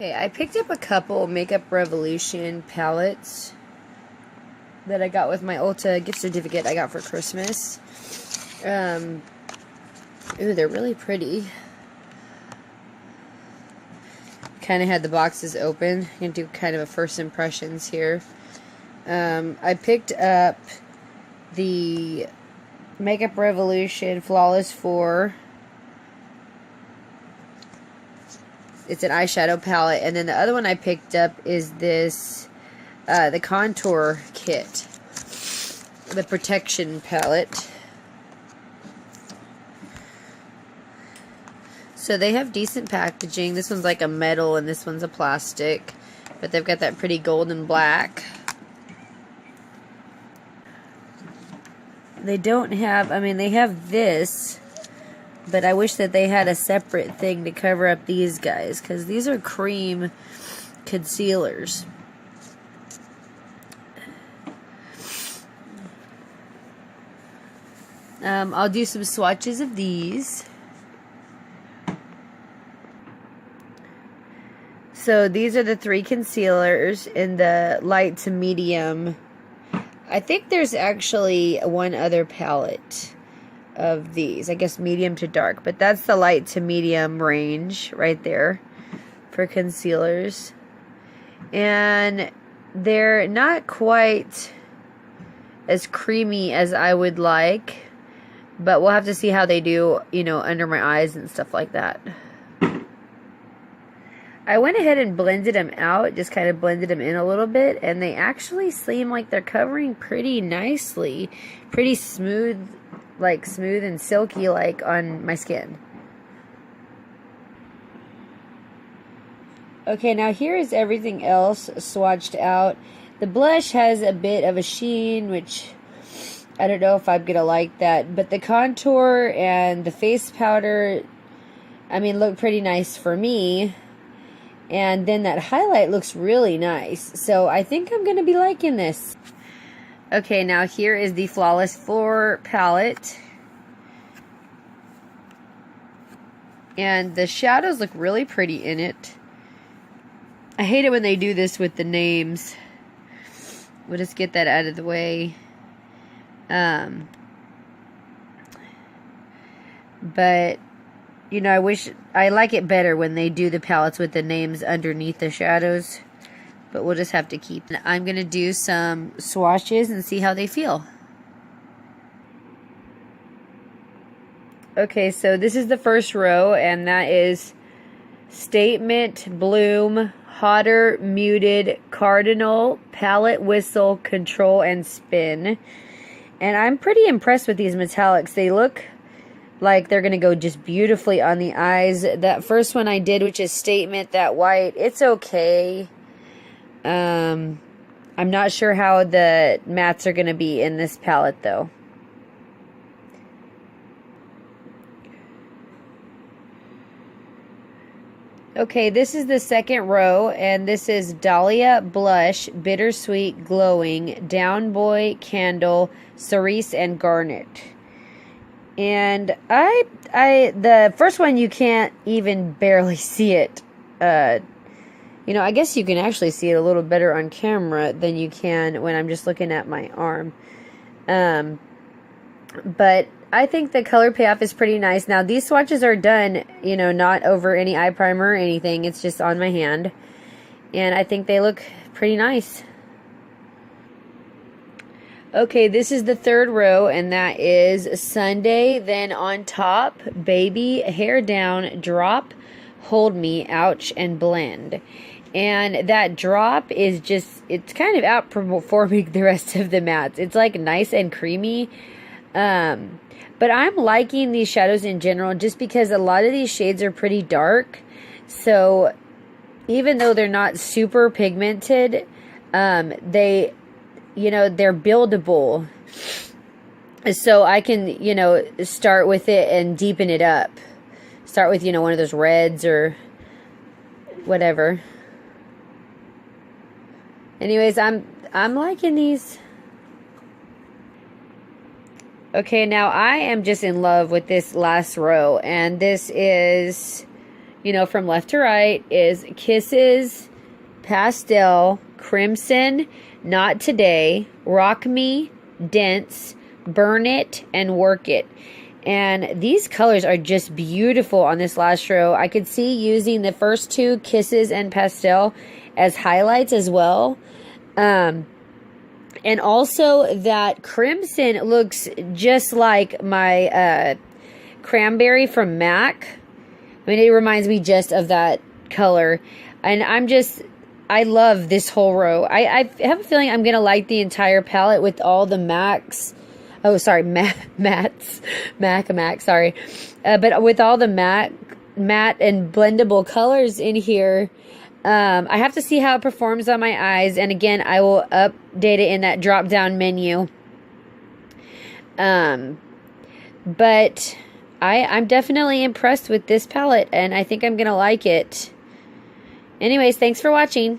Okay, I picked up a couple Makeup Revolution palettes that I got with my Ulta gift certificate I got for Christmas. Ooh, they're really pretty. Kind of had the boxes open. I'm going to do kind of a first impressions here. I picked up the Makeup Revolution Flawless 4. It's an eyeshadow palette. And then the other one I picked up is this, the contour kit. The protection palette. So they have decent packaging. This one's like a metal and this one's a plastic. But they've got that pretty golden black. They don't have, I mean, they have this. But I wish that they had a separate thing to cover up these guys. Because these are cream concealers. I'll do some swatches of these. So these are the 3 concealers in the light to medium. I think there's actually one other palette of these. I guess medium to dark. But that's the light to medium range right there for concealers. And they're not quite as creamy as I would like. But we'll have to see how they do, you know, under my eyes and stuff like that. I went ahead and blended them out, just kind of blended them in a little bit, and they actually seem like they're covering pretty nicely. Pretty smooth, like smooth and silky like on my skin. Okay, now here is everything else swatched out. The blush has a bit of a sheen, which I don't know if I'm going to like that. But the contour and the face powder, I mean, look pretty nice for me. And then that highlight looks really nice. So I think I'm going to be liking this. Okay, now here is the Flawless 4 palette. And the shadows look really pretty in it. I hate it when they do this with the names. We'll just get that out of the way. But you know, I like it better when they do the palettes with the names underneath the shadows. But we'll just have to keep. I'm going to do some swatches and see how they feel. Okay, so this is the first row, and that is Statement, Bloom, Hotter, Muted, Cardinal, Palette, Whistle, Control, and Spin. And I'm pretty impressed with these metallics. They look like they're going to go just beautifully on the eyes. That first one I did, which is Statement, that white, it's okay. I'm not sure how the mattes are going to be in this palette, though. Okay, this is the second row, and this is Dalia Blush, Bittersweet Glowing, Down Boy, Candle, Cerise, and Garnet. And the first one, you can't even barely see it. You know, I guess you can actually see it a little better on camera than you can when I'm just looking at my arm. But I think the color payoff is pretty nice. Now, these swatches are done, you know, not over any eye primer or anything. It's just on my hand. And I think they look pretty nice. Okay, this is the third row, and that is Sunday, then on top, Baby, Hair Down, Drop, Hold Me, Ouch, and Blend. And that drop is just, it's kind of outperforming the rest of the mattes. It's like nice and creamy. But I'm liking these shadows in general just because a lot of these shades are pretty dark. So even though they're not super pigmented, they, you know, they're buildable. So I can, you know, start with it and deepen it up. Start with, you know, one of those reds or whatever. Anyways, I'm liking these. Okay, now I am just in love with this last row, and this is you know, from left to right, is Kisses, Pastel, Crimson, Not Today, Rock Me, Dense, Burn It, and Work It. And these colors are just beautiful on this last row. I could see using the first two, Kisses and Pastel, as highlights as well. And also that Crimson looks just like my Cranberry from MAC. I mean, it reminds me just of that color. And I love this whole row. I have a feeling I'm going to like the entire palette with all the MACs. Oh, sorry, MAC, sorry. But with all the matte and blendable colors in here, I have to see how it performs on my eyes. And again, I will update it in that drop-down menu. But I'm definitely impressed with this palette, and I think I'm going to like it. Anyways, thanks for watching.